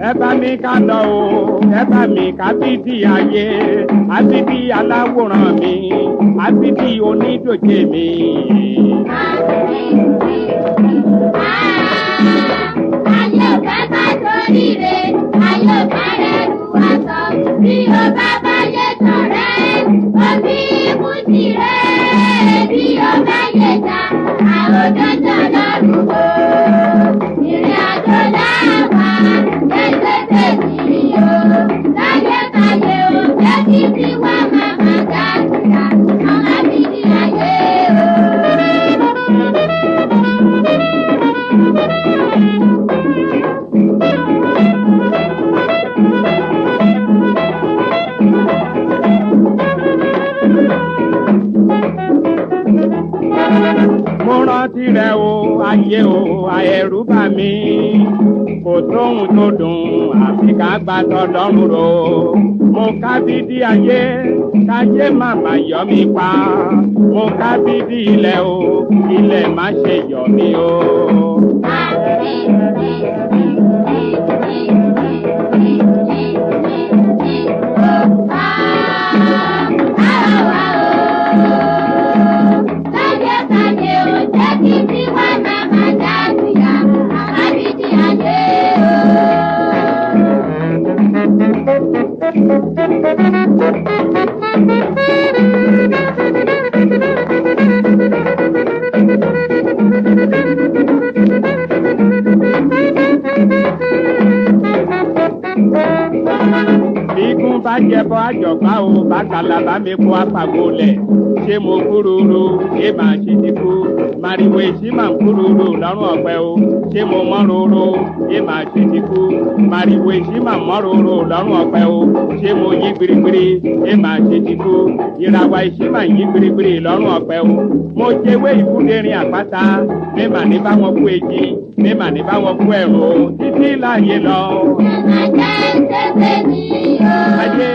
ẹ bá mi ká lọ o ẹ bá mi ká bídí ayé àbídí aláwòrán mi àbídí onídòjé mi. ayé bá bá torí rẹ̀ ayé bá rẹ̀ lù wá sọ bí o bá bá yẹ sọ̀rẹ́ òbí kú sí rẹ̀ bí o bá yẹ ta àwọn dọ́jọ́ lọ́rùn o ìrìn àjò láwà ẹgbẹ́ tèmi o láyé káyé o jẹ́ kí tiwa máa máa dá síra àwọn àbídí ayé o. mo rántí rẹ o ayé o àẹrù bà mí kò tóhun tó dùn àfi ká gbà tọlọ́run ro mo ká bídí ayé káyé màmá yọ mí pa mo ká bídí ilẹ̀ o ilẹ̀ má ṣe yọ mí o. Bíkún bá jẹbọ àjọpá o bàtàlà bá mi kó apàgò lẹ̀ ṣé mo kúrúurú ṣé màá ṣe ti kú màrìwò èsì máa ń kúrúurú lọ́rùn ọ̀pẹ o ṣé mo mọ́ róró ṣé màá ṣe ti kú màrìwò èsì máa ń mọ́ róró lọ́rùn ọ̀pẹ o ṣé mo yí gbirigbiri ṣé màá ṣe ti kú ìràwọ̀ èsì máa ń yí gbirigbiri lọ́rùn ọ̀pẹ o mo jẹ́wé ìkúdérin àpáta mímà ní báwọn kú èjì mímà ní báwọn kú ẹ̀rọ títí láàyè lọ. Ayé.